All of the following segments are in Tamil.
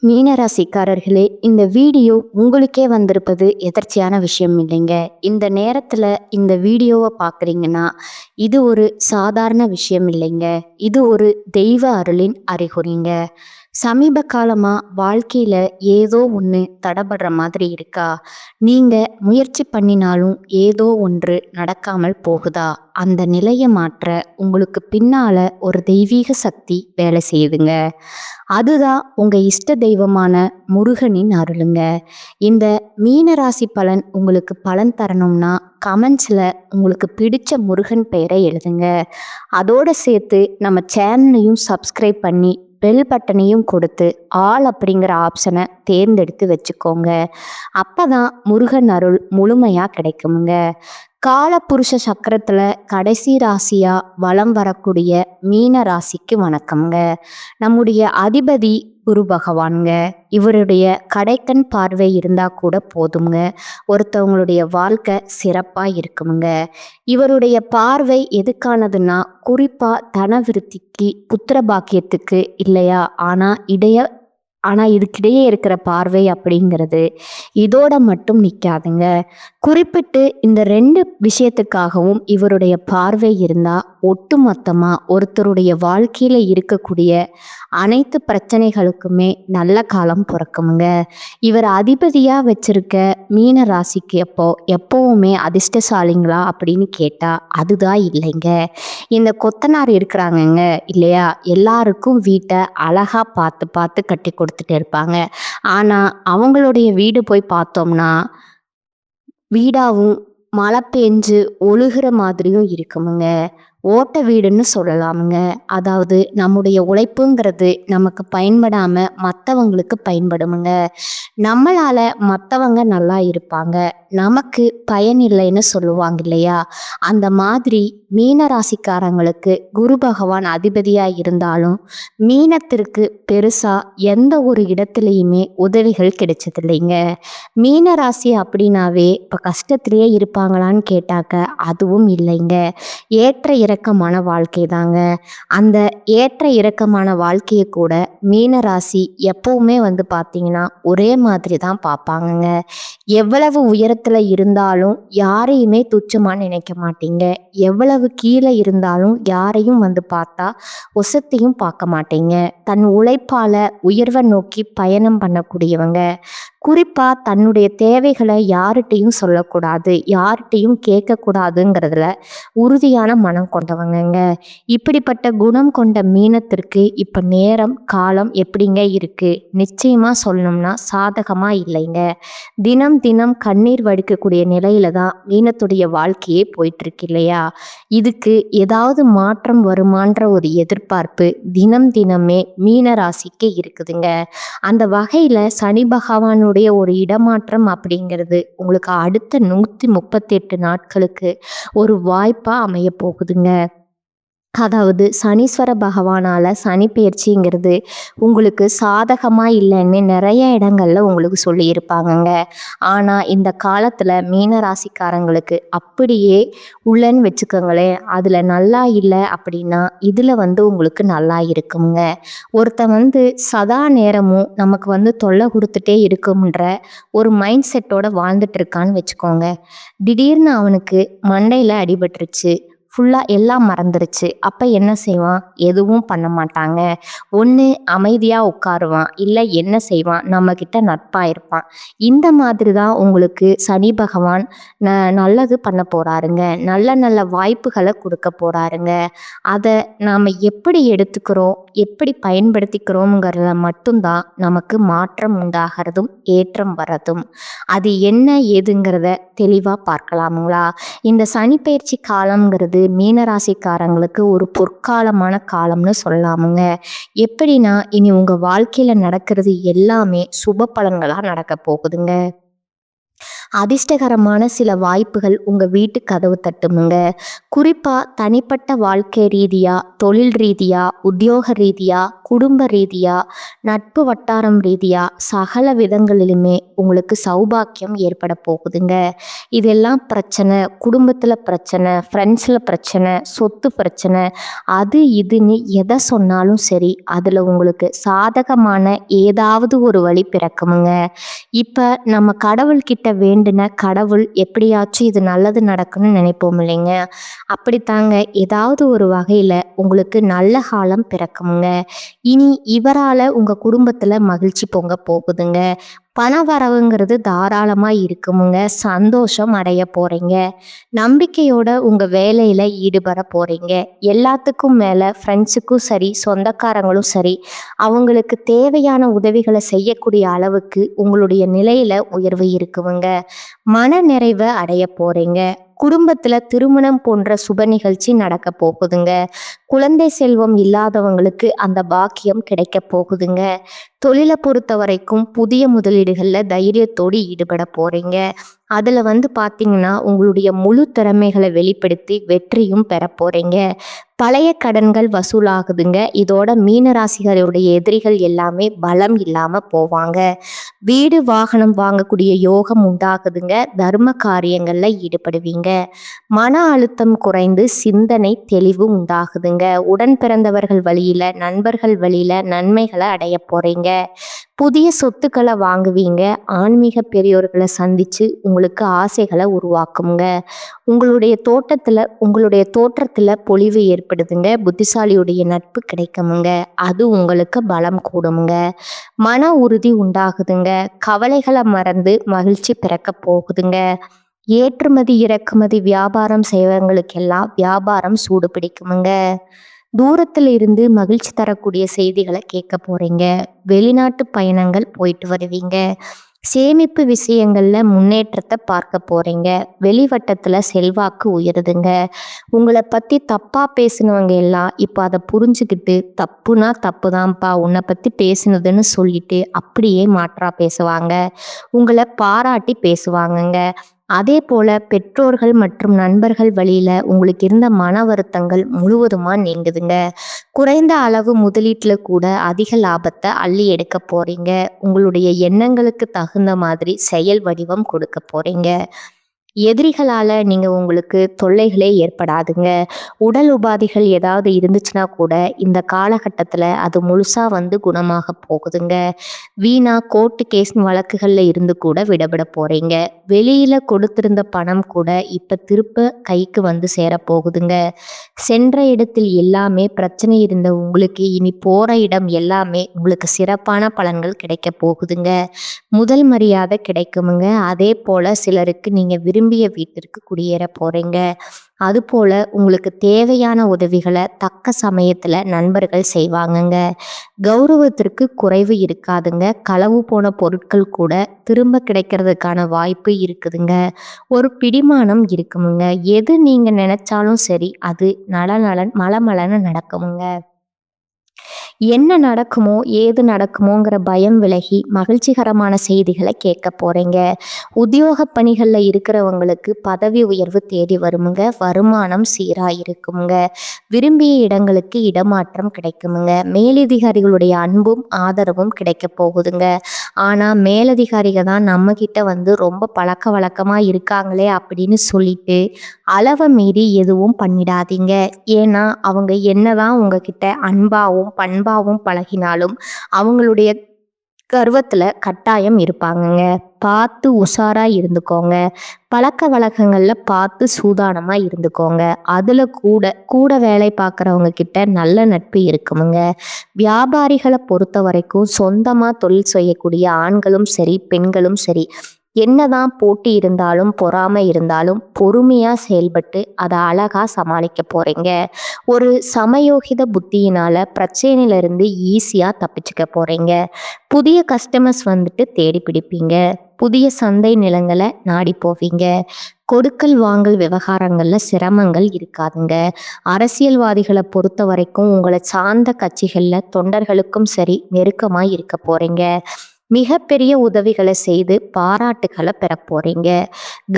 மீனராசிக்காரர்களே, இந்த வீடியோ உங்களுக்கே வந்திருப்பது எதர்ச்சியான விஷயம் இல்லைங்க. இந்த நேரத்தில் இந்த வீடியோவை பார்க்குறீங்கன்னா இது ஒரு சாதாரண விஷயம் இல்லைங்க. இது ஒரு தெய்வ அருளின் அறிகுறிங்க. சமீப காலமாக வாழ்க்கையில் ஏதோ ஒன்று தடபடுற மாதிரி இருக்கா? நீங்கள் முயற்சி பண்ணினாலும் ஏதோ ஒன்று நடக்காமல் போகுதா? அந்த நிலையை மாற்ற உங்களுக்கு பின்னால் ஒரு தெய்வீக சக்தி வேலை செய்யுதுங்க. அதுதான் உங்கள் இஷ்ட தெய்வமான முருகனின் அருளுங்க. இந்த மீனராசி பலன் உங்களுக்கு பலன் தரணும்னா கமெண்ட்ஸில் உங்களுக்கு பிடிச்ச முருகன் பெயரை எழுதுங்க. அதோடு சேர்த்து நம்ம சேனலையும் சப்ஸ்கிரைப் பண்ணி பெல் பட்டனையும் கொடுத்து ஆல் அப்படிங்கிற ஆப்ஷனை தேர்ந்தெடுத்து வச்சுக்கோங்க. அப்போ தான் முருகன் அருள் முழுமையாக கிடைக்குங்க. காலபுருஷ சக்கரத்தில் கடைசி ராசியாக வலம் வரக்கூடிய மீன ராசிக்கு வணக்கம்ங்க. நம்முடைய அதிபதி குரு பகவான்ங்க. இவருடைய கடைக்கண் பார்வை இருந்தால் கூட போதுங்க, ஒருத்தவங்களுடைய வாழ்க்கை சிறப்பாக இருக்குங்க. இவருடைய பார்வை எதுக்கானதுன்னா குறிப்பாக தன விருத்திக்கு, புத்திர பாக்கியத்துக்கு இல்லையா? ஆனால் இதுக்கிடையே இருக்கிற பார்வை அப்படிங்கிறது இதோட மட்டும் நிற்காதுங்க. குறிப்பிட்டு இந்த 2 விஷயத்துக்காகவும் இவருடைய பார்வை இருந்தால் ஒட்டுமொத்தமாக ஒருத்தருடைய வாழ்க்கையில் இருக்கக்கூடிய அனைத்து பிரச்சனைகளுக்குமே நல்ல காலம் பிறக்குங்க. இவர் அதிபதியாக வச்சிருக்க மீன ராசிக்கு எப்போவுமே அதிர்ஷ்டசாலிங்களா அப்படின்னு கேட்டால் அதுதான் இல்லைங்க. இந்த கொத்தனார் இருக்கிறாங்கங்க இல்லையா? எல்லாருக்கும் வீட்டை அழகாக பார்த்து பார்த்து கட்டி கொடுத்துட்டு இருப்பாங்க. ஆனால் அவங்களுடைய வீடு போய் பார்த்தோம்னா வீடாகவும் மழை பெஞ்சு ஒழுகிற மாதிரியும் இருக்குமுங்க. ஓட்ட வீடுன்னு சொல்லலாமுங்க. அதாவது நம்முடைய உழைப்புங்கிறது நமக்கு பயன்படாமல் மற்றவங்களுக்கு பயன்படுமுங்க. நம்மளால் மற்றவங்க நல்லா இருப்பாங்க, நமக்கு பயன் இல்லைன்னு சொல்லுவாங்க இல்லையா? அந்த மாதிரி மீன ராசிக்காரங்களுக்கு குரு பகவான் அதிபதியாக இருந்தாலும் மீனத்திற்கு பெருசாக எந்த ஒரு இடத்துலையுமே உதவிகள் கிடைச்சதில்லைங்க. மீன ராசி அப்படின்னாவே இப்போ கஷ்டத்திலேயே இருப்பாங்களான்னு கேட்டாக்க அதுவும் இல்லைங்க. ஏற்ற இறக்கமான வாழ்க்கை தாங்க. அந்த ஏற்ற இறக்கமான வாழ்க்கையை கூட மீன ராசி எப்பவுமே பார்த்தீங்கன்னா ஒரே மாதிரி தான் பார்ப்பாங்கங்க. எவ்வளவு உயரத்தில் இருந்தாலும் யாரையுமே துச்சமாக நினைக்க மாட்டீங்க. எவ்வளவு கீழே இருந்தாலும் யாரையும் பார்த்தா ஒசத்தையும் பார்க்க மாட்டீங்க. தன் உழைப்பால் உயர்வை நோக்கி பயணம் பண்ணக்கூடியவங்க. குறிப்பாக தன்னுடைய தேவைகளை யார்கிட்டையும் சொல்லக்கூடாது, யார்கிட்டையும் கேட்கக்கூடாதுங்கிறதுல உறுதியான மனம் கொண்டவங்கங்க. இப்படிப்பட்ட குணம் கொண்ட மீனத்திற்கு இப்போ நேரம் காலம் எப்படிங்க இருக்குது? நிச்சயமாக சொல்லணும்னா சாதகமாக இல்லைங்க. தினம் தினம் கண்ணீர் வடிக்கக்கூடிய நிலையில தான் மீனத்துடைய வாழ்க்கையே போயிட்டுருக்கு இல்லையா? இதுக்கு ஏதாவது மாற்றம் வருமான்ற ஒரு எதிர்பார்ப்பு தினம் தினமே மீன ராசிக்கு இருக்குதுங்க. அந்த வகையில் சனி பகவானுடைய ஒரு இடமாற்றம் அப்படிங்கிறது உங்களுக்கு அடுத்த 138 நாட்களுக்கு ஒரு வாய்ப்பாக அமைய போகுதுங்க. அதாவது சனீஸ்வர பகவானால் சனி பயிற்சிங்கிறது உங்களுக்கு சாதகமாக இல்லைன்னு நிறைய இடங்களில் உங்களுக்கு சொல்லியிருப்பாங்கங்க. ஆனால் இந்த காலத்தில் மீனராசிக்காரங்களுக்கு அப்படியே உள்ளன்னு வச்சுக்கோங்களேன். அதில் நல்லா இல்லை அப்படின்னா இதில் உங்களுக்கு நல்லா இருக்குங்க. ஒருத்தன் சதா நேரமும் நமக்கு தொல்லை கொடுத்துட்டே இருக்கும்ன்ற ஒரு மைண்ட் செட்டோட வாழ்ந்துட்டு இருக்கான்னு வச்சுக்கோங்க. திடீர்னு அவனுக்கு மண்டையில் அடிபட்டுருச்சு, ஃபுல்லாக எல்லாம் மறந்துருச்சு. அப்போ என்ன செய்வான்? எதுவும் பண்ண மாட்டாங்க. ஒன்று அமைதியாக உட்காருவான், இல்லை என்ன செய்வான்? நம்மக்கிட்ட நட்பாக இருப்பான். இந்த மாதிரி தான் உங்களுக்கு சனி பகவான் நல்லது பண்ண போகிறாருங்க. நல்ல நல்ல வாய்ப்புகளை கொடுக்க போகிறாருங்க. அதை நாம் எப்படி எடுத்துக்கிறோம், எப்படி பயன்படுத்திக்கிறோங்கிறத மட்டும்தான் நமக்கு மாற்றம் உண்டாகிறதும் ஏற்றம் வர்றதும். அது என்ன ஏதுங்கிறத தெளிவாக பார்க்கலாமுங்களா? இந்த சனி பயிற்சி காலங்கிறது மீனராசிக்காரங்களுக்கு ஒரு பொற்காலமான காலம்னு சொல்லலாமுங்க. எப்படின்னா இனி உங்கள் வாழ்க்கையில் நடக்கிறது எல்லாமே சுப பலன்களாக நடக்க போகுதுங்க. அதிர்ஷ்டகரமான சில வாய்ப்புகள் உங்கள் வீட்டு கதவு தட்டுமுங்க. குறிப்பாக தனிப்பட்ட வாழ்க்கை ரீதியாக, தொழில் ரீதியாக, உத்தியோக ரீதியாக, குடும்ப ரீதியா, நட்பு வட்டாரம் ரீதியா சகல விதங்களிலுமே உங்களுக்கு சௌபாக்கியம் ஏற்பட போகுதுங்க. இதெல்லாம் பிரச்சனை, குடும்பத்தில் பிரச்சனை, ஃப்ரெண்ட்ஸில் பிரச்சனை, சொத்து பிரச்சனை, அது இதுன்னு எதை சொன்னாலும் சரி, அதில் உங்களுக்கு சாதகமான ஏதாவது ஒரு வழி பிறக்குமுங்க. இப்போ நம்ம கடவுள்கிட்ட வேண்டின கடவுள் எப்படியாச்சும் இது நல்லது நடக்குன்னு நினைப்போம் இல்லைங்க? அப்படித்தாங்க ஏதாவது ஒரு வகையில் உங்களுக்கு நல்ல காலம் பிறக்குமுங்க. இனி இவரால் உங்கள் குடும்பத்தில் மகிழ்ச்சி பொங்க போகுதுங்க. பண வரவுங்கிறது தாராளமாக இருக்குமுங்க. சந்தோஷம் அடைய போகிறீங்க. நம்பிக்கையோட உங்கள் வேலையில் ஈடுபட போகிறீங்க. எல்லாத்துக்கும் மேலே ஃப்ரெண்ட்ஸுக்கும் சரி, சொந்தக்காரங்களும் சரி, அவங்களுக்கு தேவையான உதவிகளை செய்யக்கூடிய அளவுக்கு உங்களுடைய நிலையில் உயர்வு இருக்குமுங்க. மன நிறைவை அடைய போகிறீங்க. குடும்பத்தில் திருமணம் போன்ற சுப நிகழ்ச்சி நடக்க போகுதுங்க. குழந்தை செல்வம் இல்லாதவங்களுக்கு அந்த பாக்கியம் கிடைக்க போகுதுங்க. தொழிலை பொறுத்த வரைக்கும் புதிய முதலீடுகளில் தைரியத்தோடு ஈடுபட போகிறீங்க. அதில் பார்த்தீங்கன்னா உங்களுடைய முழு திறமைகளை வெளிப்படுத்தி வெற்றியும் பெற போகிறீங்க. பழைய கடன்கள் வசூலாகுதுங்க. இதோட மீனராசிகளுடைய எதிரிகள் எல்லாமே பலம் இல்லாமல் போவாங்க. வீடு வாகனம் வாங்கக்கூடிய யோகம் உண்டாகுதுங்க. தர்ம காரியங்களில் ஈடுபடுவீங்க. மன அழுத்தம் குறைந்து சிந்தனை தெளிவு உண்டாகுதுங்க. உடன் பிறந்தவர்கள் வழியில், நண்பர்கள் வழியில் நன்மைகளை அடைய போகிறீங்க. புதிய சொத்துக்களை வாங்குவீங்க. ஆன்மீக பெரியோர்களை சந்தித்து உங்களுக்கு ஆசைகளை உருவாக்குங்க. உங்களுடைய தோற்றத்தில் பொலிவு ஏற்படுதுங்க. புத்திசாலியுடைய நட்பு கிடைக்குமுங்க. அது உங்களுக்கு பலம் கூடுமுங்க. மன உறுதி உண்டாகுதுங்க. கவலைகளை மறந்து மகிழ்ச்சி பிறக்க போகுதுங்க. ஏற்றுமதி இறக்குமதி வியாபாரம் செய்வங்களுக்கெல்லாம் வியாபாரம் சூடு பிடிக்குமுங்க. தூரத்தில் இருந்து மகிழ்ச்சி தரக்கூடிய செய்திகளை கேட்க போறீங்க. வெளிநாட்டு பயணங்கள் போயிட்டு வருவீங்க. சேமிப்பு விஷயங்கள்ல முன்னேற்றத்தை பார்க்க போறீங்க. வெளிவட்டத்துல செல்வாக்கு உயருதுங்க. உங்களை பத்தி தப்பா பேசினவங்க எல்லாம் இப்போ அதை புரிஞ்சுக்கிட்டு தப்புனா தப்பு தான்ப்பா உன்னை பத்தி பேசினதுன்னு சொல்லிட்டு அப்படியே மாற்றா பேசுவாங்க. உங்களை பாராட்டி பேசுவாங்கங்க. அதே போல பெற்றோர்கள் மற்றும் நண்பர்கள் வழியில உங்களுக்கு இருந்த மன வருத்தங்கள் முழுவதுமா நீங்குதுங்க. குறைந்த அளவு முதலீட்டுல கூட அதிக லாபத்தை அள்ளி எடுக்க போறீங்க. உங்களுடைய எண்ணங்களுக்கு தகுந்த மாதிரி செயல் வடிவம் கொடுக்க போறீங்க. எதிரிகளால் நீங்கள் உங்களுக்கு தொல்லைகளே ஏற்படாதுங்க. உடல் உபாதைகள் ஏதாவது இருந்துச்சுன்னா கூட இந்த காலகட்டத்தில் அது முழுசாக குணமாக போகுதுங்க. வீணா கோர்ட்டு கேஸ் வழக்குகளில் இருந்து கூட விடுபட போகிறீங்க. வெளியில் கொடுத்திருந்த பணம் கூட இப்போ திருப்ப கைக்கு சேரப்போகுதுங்க. சென்ற இடத்தில் எல்லாமே பிரச்சனை இருந்த உங்களுக்கு இனி போகிற இடம் எல்லாமே உங்களுக்கு சிறப்பான பலன்கள் கிடைக்க போகுதுங்க. முதல் மரியாதை கிடைக்குமுங்க. அதே போல் சிலருக்கு நீங்கள் விரும்பிய வீட்டிற்கு குடியேற போகிறீங்க. அதுபோல் உங்களுக்கு தேவையான உதவிகளை தக்க சமயத்தில் நண்பர்கள் செய்வாங்கங்க. கௌரவத்திற்கு குறைவு இருக்காதுங்க. களவு போன பொருட்கள் கூட திரும்ப கிடைக்கிறதுக்கான வாய்ப்பு இருக்குதுங்க. ஒரு பிடிமானம் இருக்குமுங்க. எது நீங்கள் நினைச்சாலும் சரி அது மலமலன்னு நடக்குமுங்க. என்ன நடக்குமோ ஏது நடக்குமோங்கிற பயம் விலகி மகிழ்ச்சிகரமான செய்திகளை கேட்க போறீங்க. உத்தியோக பணிகளில் இருக்கிறவங்களுக்கு பதவி உயர்வு தேடி வருமுங்க. வருமானம் சீராக இருக்குமுங்க. விரும்பிய இடங்களுக்கு இடமாற்றம் கிடைக்குமுங்க. மேலதிகாரிகளுடைய அன்பும் ஆதரவும் கிடைக்க போகுதுங்க. ஆனால் மேலதிகாரிகள் தான் நம்மக்கிட்ட ரொம்ப பழக்க வழக்கமாக இருக்காங்களே அப்படின்னு சொல்லிட்டு அளவை மீறி எதுவும் பண்ணிடாதீங்க. ஏன்னா அவங்க என்னதான் உங்ககிட்ட அன்பாகவும் பண்பாகவும் பழகினாலும் அவங்களுடைய கர்வத்தில் கட்டாயம் இருப்பாங்கங்க. பார்த்து உஷாராக இருந்துக்கோங்க. பழக்க வழக்கங்களில் பார்த்து சூதானமாக இருந்துக்கோங்க. அதில் கூட வேலை பார்க்குறவங்க கிட்ட நல்ல நட்பு இருக்குமுங்க. வியாபாரிகளை பொறுத்த வரைக்கும் சொந்தமாக தொழில் செய்யக்கூடிய ஆண்களும் சரி பெண்களும் சரி என்னதான் போட்டி இருந்தாலும் பொறாமை இருந்தாலும் பொறுமையாக செயல்பட்டு அதை அழகாக சமாளிக்க போகிறீங்க. ஒரு சமயோகித புத்தியினால் பிரச்சனையிலிருந்து ஈஸியாக தப்பிச்சுக்க போகிறீங்க. புதிய கஸ்டமர்ஸ் தேடி பிடிப்பீங்க. புதிய சந்தை நிலங்களை நாடி போவீங்க. கொடுக்கல் வாங்கல் விவகாரங்களில் சிரமங்கள் இருக்காதுங்க. அரசியல்வாதிகளை பொறுத்த வரைக்கும் உங்களை சார்ந்த கட்சிகளில் தொண்டர்களுக்கும் சரி நெருக்கமாக இருக்க போகிறீங்க. மிகப்பெரிய உதவிகளை செய்து பாராட்டுகளை பெற போறீங்க.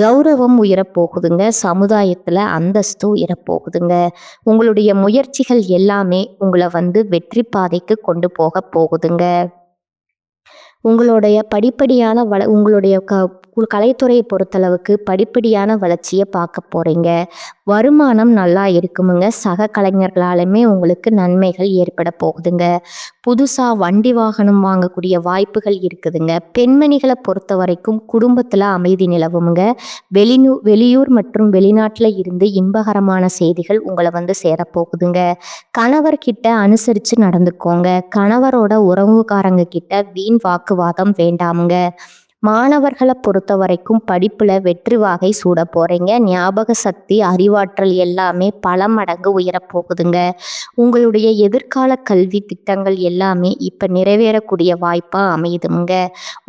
கௌரவம் உயரப்போகுதுங்க. சமுதாயத்துல அந்தஸ்து உயரப்போகுதுங்க. உங்களுடைய முயற்சிகள் எல்லாமே உங்களை வெற்றி பாதைக்கு கொண்டு போக போகுதுங்க. உங்களுடைய படிப்படியான உங்களுடைய கலைத்துறையை பொறுத்தளவுக்கு படிப்படியான வளர்ச்சியை பார்க்க போறீங்க. வருமானம் நல்லா இருக்குமுங்க. சக கலைஞர்களாலுமே உங்களுக்கு நன்மைகள் ஏற்பட போகுதுங்க. புதுசா வண்டி வாகனம் வாங்கக்கூடிய வாய்ப்புகள் இருக்குதுங்க. பெண்மணிகளை பொறுத்த வரைக்கும் குடும்பத்துல அமைதி நிலவுமுங்க. வெளியூர் மற்றும் வெளிநாட்டுல இருந்து இன்பகரமான செய்திகள் உங்களை சேரப்போகுதுங்க. கணவர்கிட்ட அனுசரித்து நடந்துக்கோங்க. கணவரோட உறவுக்காரங்க கிட்ட வீண் வாக்குவாதம் வேண்டாமுங்க. மாணவர்களை பொறுத்த வரைக்கும் படிப்புல வெற்றி வாகை சூட போறீங்க. ஞாபக சக்தி, அறிவாற்றல் எல்லாமே பல மடங்கு உயரப்போகுதுங்க. உங்களுடைய எதிர்கால கல்வி திட்டங்கள் எல்லாமே இப்ப நிறைவேறக்கூடிய வாய்ப்பா அமையுதுங்க.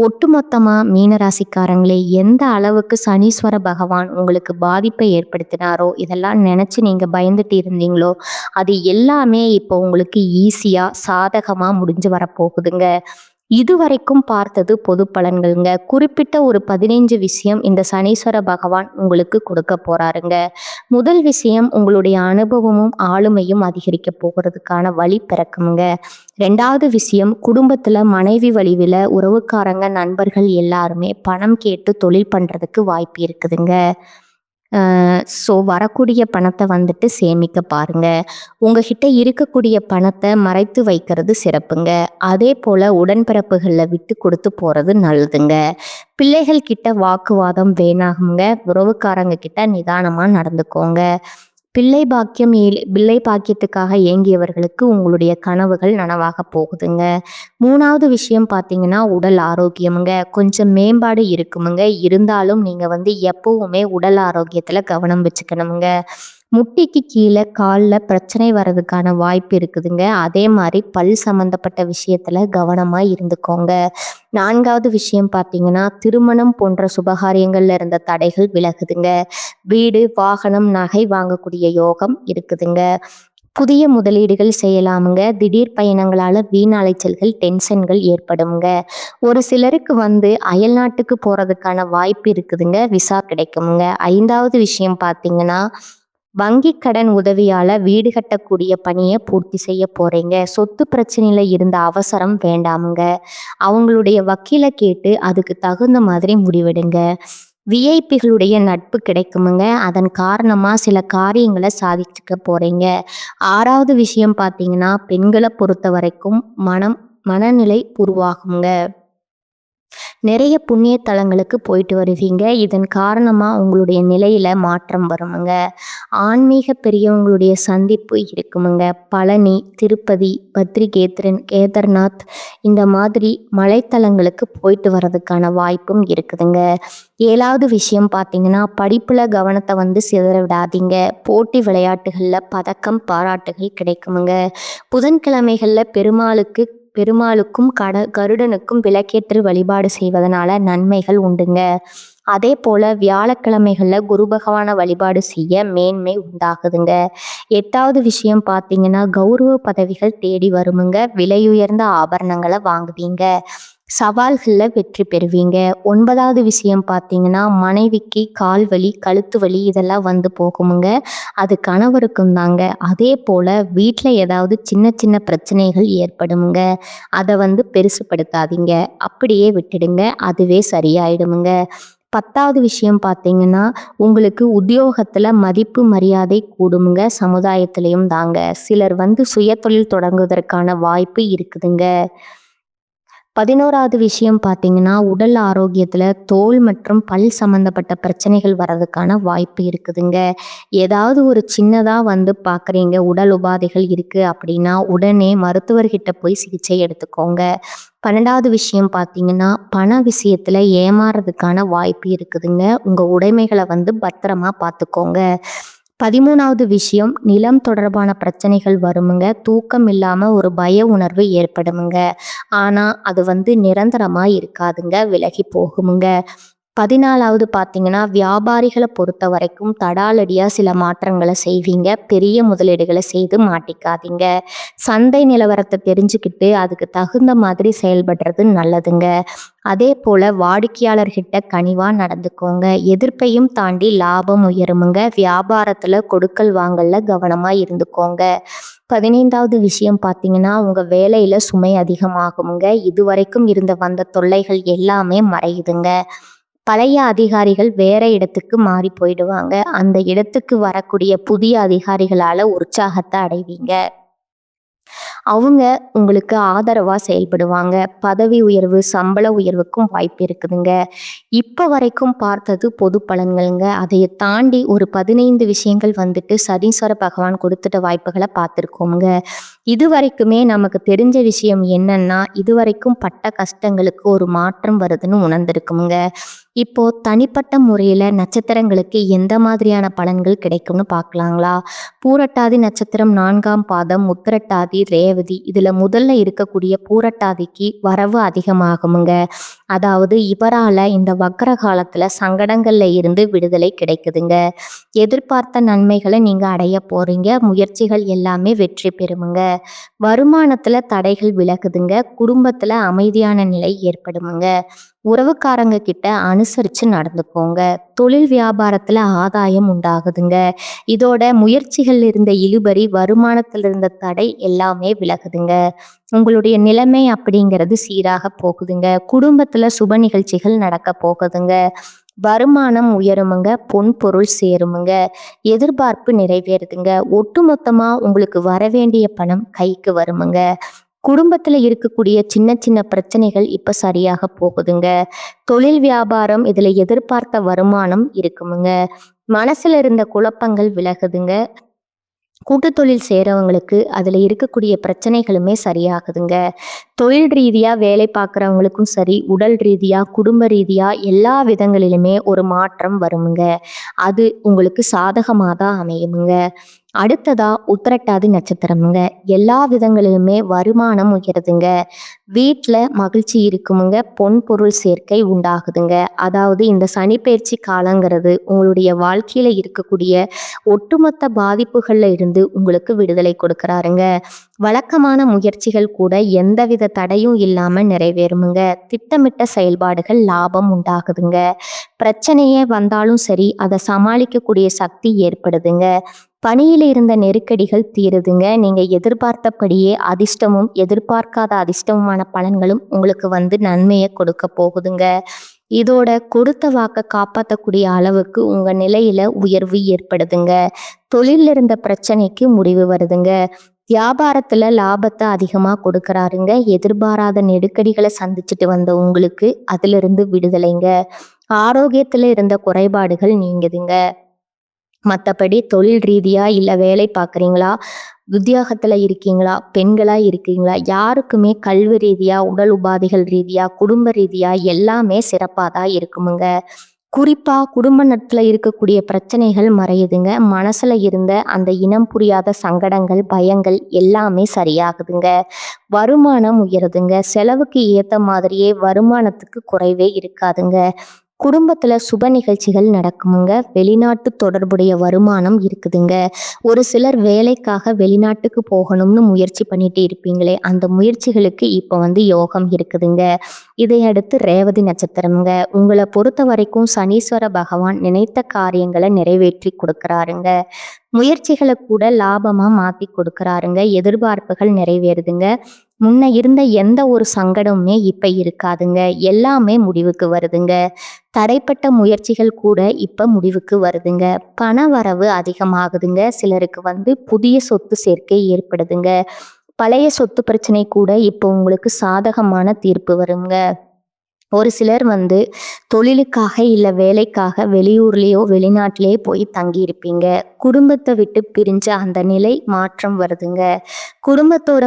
ஒட்டுமொத்தமா மீனராசிக்காரங்களே, எந்த அளவுக்கு சனீஸ்வர பகவான் உங்களுக்கு பாதிப்பை ஏற்படுத்தினாரோ, இதெல்லாம் நினைச்சு நீங்க பயந்துட்டு இருந்தீங்களோ, அது எல்லாமே இப்போ உங்களுக்கு ஈஸியா சாதகமா முடிஞ்சு வரப்போகுதுங்க. இதுவரைக்கும் பார்த்தது பொது பலன்கள்ங்க. குறிப்பிட்ட ஒரு 15 விஷயம் இந்த சனீஸ்வர பகவான் உங்களுக்கு கொடுக்க போறாருங்க. முதல் விஷயம், உங்களுடைய அனுபவமும் ஆளுமையும் அதிகரிக்க போகிறதுக்கான வழி பிறக்குமுங்க. 2வது விஷயம், குடும்பத்துல மனைவி வழிவில் உறவுக்காரங்க நண்பர்கள் எல்லாருமே பணம் கேட்டு தொழில் பண்றதுக்கு வாய்ப்பு இருக்குதுங்க. ஸோ வரக்கூடிய பணத்தை சேமிக்க பாருங்க. உங்ககிட்ட இருக்கக்கூடிய பணத்தை மறைத்து வைக்கிறது சிறப்புங்க. அதே போல் உடன்பிறப்புகளில் விட்டு கொடுத்து போகிறது நல்லதுங்க. பிள்ளைகள் கிட்ட வாக்குவாதம் வேணாகுங்க. உறவுக்காரங்க கிட்ட நிதானமாக நடந்துக்கோங்க. பிள்ளை பாக்கியத்துக்காக ஏங்கியவர்களுக்கு உங்களுடைய கனவுகள் நனவாக போகுதுங்க. 3வது விஷயம் பார்த்தீங்கன்னா, உடல் ஆரோக்கியமுங்க. கொஞ்சம் மேம்பாடு இருக்குமுங்க. இருந்தாலும் நீங்கள் எப்பவுமே உடல் ஆரோக்கியத்தில் கவனம் வச்சுக்கணுமுங்க. முட்டிக்கு கீழே காலில் பிரச்சனை வர்றதுக்கான வாய்ப்பு இருக்குதுங்க. அதே மாதிரி பல் சம்மந்தப்பட்ட விஷயத்தில் கவனமாக இருந்துக்கோங்க. 4வது விஷயம் பார்த்தீங்கன்னா, திருமணம் போன்ற சுபகாரியங்கள்ல இருந்த தடைகள் விலகுதுங்க. வீடு, வாகனம், நகை வாங்கக்கூடிய யோகம் இருக்குதுங்க. புதிய முதலீடுகள் செய்யலாமுங்க. திடீர் பயணங்களால் வீண் அலைச்சல்கள், டென்ஷன்கள் ஏற்படுங்க. ஒரு சிலருக்கு அயல்நாட்டுக்கு போகிறதுக்கான வாய்ப்பு இருக்குதுங்க. விசா கிடைக்குமுங்க. 5வது விஷயம் பார்த்தீங்கன்னா, வங்கி கடன் உதவியால் வீடு கட்டக்கூடிய பணியை பூர்த்தி செய்ய போகிறீங்க. சொத்து பிரச்சனையில் இருந்த அவசரம் வேண்டாமுங்க. அவங்களுடைய வக்கீலை கேட்டு அதுக்கு தகுந்த மாதிரி முடிவெடுங்க. விஐபிகளுடைய நட்பு கிடைக்குமுங்க. அதன் காரணமாக சில காரியங்களை சாதிச்சுக்க போகிறீங்க. 6வது விஷயம் பார்த்தீங்கன்னா, பெண்களை பொறுத்த வரைக்கும் மனநிலை உருவாகுங்க. நிறைய புண்ணிய தலங்களுக்கு போயிட்டு வருவீங்க. இதன் காரணமாக உங்களுடைய நிலையில் மாற்றம் வருமுங்க. ஆன்மீக பெரியவங்களுடைய சந்திப்பு இருக்குமுங்க. பழனி, திருப்பதி, கேதார்நாத் இந்த மாதிரி மலைத்தலங்களுக்கு போயிட்டு வர்றதுக்கான வாய்ப்பும் இருக்குதுங்க. 7வது விஷயம் பார்த்தீங்கன்னா, படிப்பில் கவனத்தை சிதற விடாதீங்க. போட்டி விளையாட்டுகளில் பதக்கம், பாராட்டுகள் கிடைக்குமுங்க. புதன்கிழமைகளில் பெருமாளுக்கும் கருடனுக்கும் விளக்கேற்று வழிபாடு செய்வதனால நன்மைகள் உண்டுங்க. அதே போல வியாழக்கிழமைகளில் குரு பகவானை வழிபாடு செய்ய மேன்மை உண்டாகுதுங்க. 8வது விஷயம் பார்த்தீங்கன்னா, கௌரவ பதவிகள் தேடி வருமுங்க. விலையுயர்ந்த ஆபரணங்களை வாங்குவீங்க. சவால்களில் வெற்றி பெறுவீங்க. 9வது விஷயம் பார்த்தீங்கன்னா, மனைவிக்கு கால் வலி, கழுத்து வலி இதெல்லாம் போகுமுங்க. அது கணவருக்கும் தாங்க. அதே போல் வீட்டில் ஏதாவது சின்ன சின்ன பிரச்சனைகள் ஏற்படுமுங்க. அதை பெருசுப்படுத்தாதீங்க. அப்படியே விட்டுடுங்க. அதுவே சரியாயிடுமுங்க. 10வது விஷயம் பார்த்தீங்கன்னா, உங்களுக்கு உத்தியோகத்தில் மதிப்பு மரியாதை கூடுமுங்க. சமுதாயத்திலையும் தாங்க. சிலர் சுய தொழில் தொடங்குவதற்கான வாய்ப்பு இருக்குதுங்க. 11வது விஷயம் பார்த்தீங்கன்னா, உடல் ஆரோக்கியத்தில் தோல் மற்றும் பல் சம்மந்தப்பட்ட பிரச்சனைகள் வர்றதுக்கான வாய்ப்பு இருக்குதுங்க. ஏதாவது ஒரு சின்னதாக பார்க்குறீங்க, உடல் உபாதைகள் இருக்குது அப்படின்னா உடனே மருத்துவர்கிட்ட போய் சிகிச்சை எடுத்துக்கோங்க. 12வது விஷயம் பார்த்தீங்கன்னா, பண விஷயத்தில் ஏமாறுறதுக்கான வாய்ப்பு இருக்குதுங்க. உங்கள் உடைமைகளை பத்திரமா பார்த்துக்கோங்க. 13வது விஷயம், நிலம் தொடர்பான பிரச்சனைகள் வருமுங்க. தூக்கம் இல்லாமல் ஒரு பய உணர்வு ஏற்படுமுங்க. ஆனால் அது நிரந்தரமாக இருக்காதுங்க, விலகி போகுமுங்க. 14வது பார்த்தீங்கன்னா, வியாபாரிகள பொறுத்தவரைக்கும் தடாலடியா சில மாற்றங்கள செய்வீங்க. பெரிய முதலீடுகள செய்து மாட்டிக்காதீங்க. சந்தை நிலவரத்த தெரிஞ்சுக்கிட்டு, அதுக்கு தகுந்த மாதிரி செயல்படுறது நல்லதுங்க. அதேபோல வாடிக்கையாளர்கிட்ட கனிவா நடந்துக்கோங்க. எதிர்ப்பையும் தாண்டி லாபம் உயருமுங்க. வியாபாரத்துல கொடுக்கல் வாங்கல்ல கவனமா இருந்துக்கோங்க. 15வது விஷயம் பார்த்தீங்கன்னா, உங்க வேலையில சுமை அதிகமாகுமுங்க. இதுவரைக்கும் வந்த தொல்லைகள் எல்லாமே மறையுதுங்க. பழைய அதிகாரிகள் வேற இடத்துக்கு மாறி போயிடுவாங்க. அந்த இடத்துக்கு வரக்கூடிய புதிய அதிகாரிகளால உற்சாகத்த அடைவீங்க. அவங்க உங்களுக்கு ஆதரவா செயல்படுவாங்க. பதவி உயர்வு, சம்பள உயர்வுக்கும் வாய்ப்பு இருக்குதுங்க. இப்ப வரைக்கும் பார்த்தது பொது பலன்கள்ங்க. அதைய தாண்டி ஒரு 15 விஷயங்கள் சனீஸ்வர பகவான் கொடுத்துட்ட வாய்ப்புகள பார்த்துருக்கோம்ங்க. இதுவரைக்குமே நமக்கு தெரிஞ்ச விஷயம் என்னன்னா, இதுவரைக்கும் பட்ட கஷ்டங்களுக்கு ஒரு மாற்றம் வருதுன்னு உணர்ந்திருக்குமுங்க. இப்போ தனிப்பட்ட முறையில நட்சத்திரங்களுக்கு எந்த மாதிரியான பலன்கள் கிடைக்கும்னு பார்க்கலாங்களா? பூரட்டாதி நட்சத்திரம் 4ஆம் பாதம், உத்திரட்டாதி, ரேவதி இதுல முதல்ல இருக்கக்கூடிய பூரட்டாதிக்கு வரவு அதிகமாகுமுங்க. அதாவது இவரால இந்த வக்ர காலத்துல சங்கடங்கள்ல இருந்து விடுதலை கிடைக்குதுங்க. எதிர்பார்த்த நன்மைகளை நீங்க அடைய போறீங்க. முயற்சிகள் எல்லாமே வெற்றி பெறுமுங்க. வருமானத்துல தடைகள் விலகுதுங்க. குடும்பத்துல அமைதியான நிலை ஏற்படுமுங்க. உறவுக்காரங்க கிட்ட அனுசரிச்சு நடந்துக்கோங்க. தொழில் வியாபாரத்துல ஆதாயம் உண்டாகுதுங்க. இதோட முயற்சிகள் இருந்த இழுபறி, வருமானத்துல இருந்த தடை எல்லாமே விலகுதுங்க. உங்களுடைய நிலைமை அப்படிங்கிறது சீராக போகுதுங்க. குடும்பத்துல சுப நிகழ்ச்சிகள் நடக்க போகுதுங்க. வருமானம் உயருமுங்க. பொன் பொருள் சேருமுங்க. எதிர்பார்ப்பு நிறைவேறுதுங்க. ஒட்டுமொத்தமா உங்களுக்கு வரவேண்டிய பணம் கைக்கு வருமுங்க. குடும்பத்துல இருக்கக்கூடிய சின்ன சின்ன பிரச்சனைகள் இப்ப சரியாக போகுதுங்க. தொழில் வியாபாரம் இதுல எதிர்பார்த்த வருமானம் இருக்குமுங்க. மனசுல இருந்த குழப்பங்கள் விலகுதுங்க. கூட்டுத் தொழில் செய்கிறவங்களுக்கு அதில் இருக்கக்கூடிய பிரச்சனைகளுமே சரியாகுதுங்க. தொழில் ரீதியாக வேலை பார்க்குறவங்களுக்கும் சரி, உடல் ரீதியாக, குடும்ப ரீதியாக எல்லா விதங்களிலுமே ஒரு மாற்றம் வருமுங்க. அது உங்களுக்கு சாதகமாக தான் அமையுமுங்க. அடுத்ததா உத்திரட்டாதி நட்சத்திரமுங்க. எல்லா விதங்களிலுமே வருமானம் உயருதுங்க. வீட்டில் மகிழ்ச்சி இருக்குமுங்க. பொன் பொருள் சேர்க்கை உண்டாகுதுங்க. அதாவது இந்த சனிப்பெயர்ச்சி காலங்கிறது உங்களுடைய வாழ்க்கையில இருக்கக்கூடிய ஒட்டுமொத்த பாதிப்புகள்ல இருந்து உங்களுக்கு விடுதலை கொடுக்கறாருங்க. வழக்கமான முயற்சிகள் கூட எந்தவித தடையும் இல்லாம நிறைவேறுமுங்க. திட்டமிட்ட செயல்பாடுகள் லாபம் உண்டாகுதுங்க. பிரச்சனையே வந்தாலும் சரி, அதை சமாளிக்கக்கூடிய சக்தி ஏற்படுதுங்க. பணியில இருந்த நெருக்கடிகள் தீருதுங்க. நீங்க எதிர்பார்த்தபடியே அதிர்ஷ்டமும் எதிர்பார்க்காத அதிர்ஷ்டமுமான பலன்களும் உங்களுக்கு நன்மையை கொடுக்க போகுதுங்க. இதோட கொடுத்த வாக்க காப்பாற்றக்கூடிய அளவுக்கு உங்க நிலையில உயர்வு ஏற்படுதுங்க. தொழில இருந்த பிரச்சனைக்கு முடிவு வருதுங்க. வியாபாரத்துல லாபத்தை அதிகமா கொடுக்கறாருங்க. எதிர்பாராத நெருக்கடிகளை சந்திச்சுட்டு வந்த உங்களுக்கு அதிலிருந்து விடுதலைங்க. ஆரோக்கியத்துல இருந்த குறைபாடுகள் நீங்குதுங்க. மற்றபடி தொழில் ரீதியா இல்லை வேலை பார்க்குறீங்களா, உத்தியோகத்தில் இருக்கீங்களா, பெண்களா இருக்கீங்களா, யாருக்குமே கல்வி ரீதியா, உடல் உபாதைகள் ரீதியா, குடும்ப ரீதியா எல்லாமே சிறப்பாக தான் இருக்குமுங்க. குறிப்பா குடும்ப நட்புல இருக்கக்கூடிய பிரச்சனைகள் மறையுதுங்க. மனசுல இருந்த அந்த இனம் புரியாத சங்கடங்கள், பயங்கள் எல்லாமே சரியாகுதுங்க. வருமானம் உயருதுங்க. செலவுக்கு ஏத்த மாதிரியே வருமானத்துக்கு குறைவே இருக்காதுங்க. குடும்பத்துல சுப நிகழ்ச்சிகள் நடக்குமுங்க. வெளிநாட்டு தொடர்புடைய வருமானம் இருக்குதுங்க. ஒரு சிலர் வேலைக்காக வெளிநாட்டுக்கு போகணும்னு முயற்சி பண்ணிட்டு இருப்பீங்களே, அந்த முயற்சிகளுக்கு இப்போ யோகம் இருக்குதுங்க. இதையடுத்து ரேவதி நட்சத்திரம்ங்க. உங்களை பொறுத்த வரைக்கும் சனீஸ்வர பகவான் நினைத்த காரியங்களை நிறைவேற்றி கொடுக்கறாருங்க. முயற்சிகளை கூட லாபமா மாத்தி கொடுக்கறாருங்க. எதிர்பார்ப்புகள் நிறைவேறுதுங்க. முன்ன இருந்த எந்த ஒரு சங்கடமுமே இப்ப இருக்காதுங்க. எல்லாமே முடிவுக்கு வருதுங்க. தடைப்பட்ட முயற்சிகள் கூட இப்ப முடிவுக்கு வருதுங்க. பண வரவு அதிகமாகுதுங்க. சிலருக்கு புதிய சொத்து சேர்க்கை ஏற்படுதுங்க. பழைய சொத்து பிரச்சனை கூட இப்போ உங்களுக்கு சாதகமான தீர்ப்பு வருங்க. ஒரு சிலர் தொழிலுக்காக இல்லை வேலைக்காக வெளியூர்லேயோ வெளிநாட்டிலேயோ போய் தங்கியிருப்பீங்க. குடும்பத்தை விட்டு பிரிஞ்ச அந்த நிலை மாற்றம் வருதுங்க. குடும்பத்தோட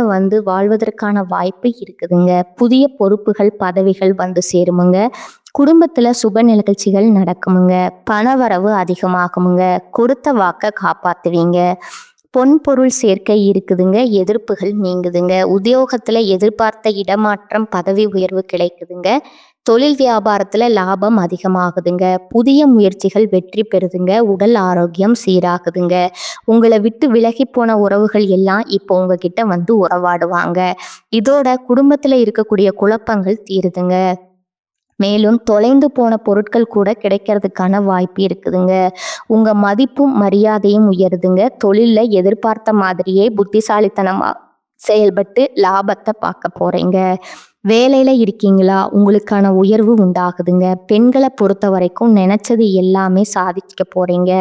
வாழ்வதற்கான வாய்ப்பு இருக்குதுங்க. புதிய பொறுப்புகள் பதவிகள் சேருமுங்க. குடும்பத்துல சுப நிகழ்ச்சிகள் நடக்குமுங்க. பணவரவு அதிகமாகுமுங்க. கொடுத்த வாக்க காப்பாத்துவீங்க. பொன் பொருள் சேர்க்கை இருக்குதுங்க. எதிர்ப்புகள் நீங்குதுங்க. உத்தியோகத்துல எதிர்பார்த்த இடமாற்றம் பதவி உயர்வு கிடைக்குதுங்க. தொழில் வியாபாரத்துல லாபம் அதிகமாகுதுங்க. புதிய முயற்சிகள் வெற்றி பெறுதுங்க. உடல் ஆரோக்கியம் சீராகுதுங்க. உங்களை விட்டு விலகி போன உறவுகள் எல்லாம் இப்போ உங்ககிட்ட வந்து உறவாடுவாங்க. இதோட குடும்பத்துல இருக்கக்கூடிய குழப்பங்கள் தீருதுங்க. மேலும் தொலைந்து போன பொருட்கள் கூட கிடைக்கிறதுக்கான வாய்ப்பு இருக்குதுங்க. உங்க மதிப்பும் மரியாதையும் உயருதுங்க. தொழில்ல எதிர்பார்த்த மாதிரியே புத்திசாலித்தனமா செயல்பட்டு லாபத்தை பார்க்க போறீங்க. வேலையில இருக்கீங்களா? உங்களுக்கான உயர்வு உண்டாகுதுங்க. பெண்களை பொறுத்த வரைக்கும் நினைச்சது எல்லாமே சாதிக்க போறீங்க.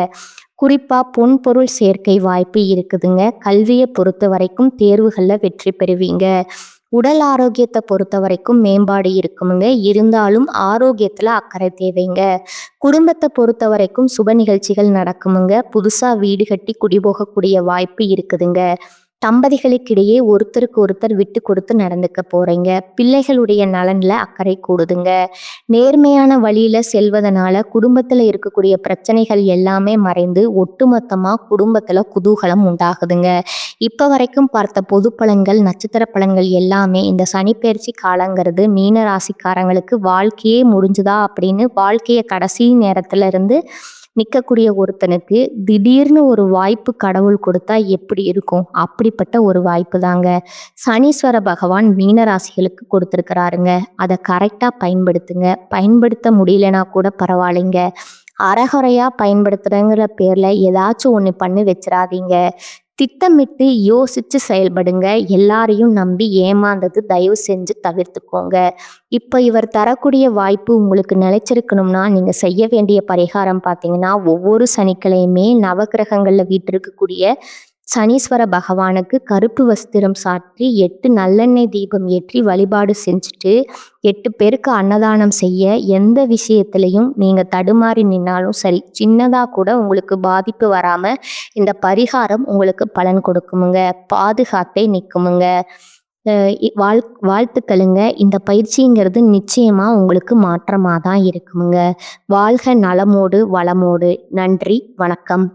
குறிப்பா பொன் பொருள் சேர்க்கை வாய்ப்பு இருக்குதுங்க. கல்வியை பொறுத்த வரைக்கும் தேர்வுகள்ல வெற்றி பெறுவீங்க. உடல் ஆரோக்கியத்தை பொறுத்த வரைக்கும் மேம்பாடு இருக்குமுங்க. இருந்தாலும் ஆரோக்கியத்துல அக்கறை தேவைங்க. குடும்பத்தை பொறுத்த வரைக்கும் சுப நிகழ்ச்சிகள் நடக்குமுங்க. புதுசா வீடு கட்டி குடிபோகக்கூடிய வாய்ப்பு இருக்குதுங்க. தம்பதிகளுக்கிடையே ஒருத்தருக்கு ஒருத்தர் விட்டு கொடுத்து நடந்துக்க போறீங்க. பிள்ளைகளுடைய நலன்ல அக்கறை கூடுதுங்க. நேர்மையான வழியில செல்வதனால குடும்பத்துல இருக்கக்கூடிய பிரச்சனைகள் எல்லாமே மறைந்து ஒட்டுமொத்தமா குடும்பத்துல குதூகலம் உண்டாகுதுங்க. இப்ப வரைக்கும் பார்த்த பொது பலன்கள், நட்சத்திர பலன்கள் எல்லாமே இந்த சனிப்பெயர்ச்சி காலங்கிறது மீன ராசிக்காரங்களுக்கு வாழ்க்கையே முடிஞ்சுதா அப்படின்னு வாழ்க்கைய கடைசி நேரத்துல இருந்து நிற்கக்கூடிய ஒருத்தனுக்கு திடீர்னு ஒரு வாய்ப்பு கடவுள் கொடுத்தா எப்படி இருக்கும்? அப்படிப்பட்ட ஒரு வாய்ப்பு தாங்க சனீஸ்வர பகவான் மீன ராசிகளுக்கு கொடுத்துருக்கிறாருங்க. அதை கரெக்டாக பயன்படுத்துங்க. பயன்படுத்த முடியலனா கூட பரவாயில்லைங்க. அறகுறையா பயன்படுத்துறங்கிற பேர்ல ஏதாச்சும் ஒன்று பண்ணி வச்சிடாதீங்க. திட்டமிட்டு யோசிச்சு செயல்படுங்க. எல்லாரையும் நம்பி ஏமாந்தது தயவு செஞ்சு தவிர்த்துக்கோங்க. இப்போ இவர் தரக்கூடிய வாய்ப்பு உங்களுக்கு நிலைச்சிருக்கணும்னா நீங்க செய்ய வேண்டிய பரிகாரம் பார்த்தீங்கன்னா, ஒவ்வொரு சனிக்கிழமையுமே நவக்கிரகங்கள்ல வீற்றிருக்கக்கூடிய சனீஸ்வர பகவானுக்கு கருப்பு வஸ்திரம் சாற்றி 8 நல்லெண்ணெய் தீபம் ஏற்றி வழிபாடு செஞ்சுட்டு 8 பேருக்கு அன்னதானம் செய்ய. எந்த விஷயத்திலையும் நீங்க தடுமாறி நின்னாலும் சரி, சின்னதா கூட உங்களுக்கு பாதிப்பு வராம இந்த பரிகாரம் உங்களுக்கு பலன் கொடுக்குமுங்க. பாதுகாப்பே நிற்குமுங்க. வாழ்த்துக்களுங்க. இந்த பயிற்சிங்கிறது நிச்சயமா உங்களுக்கு மாற்றமாக தான் இருக்குமுங்க. வாழ்க நலமோடு வளமோடு. நன்றி, வணக்கம்.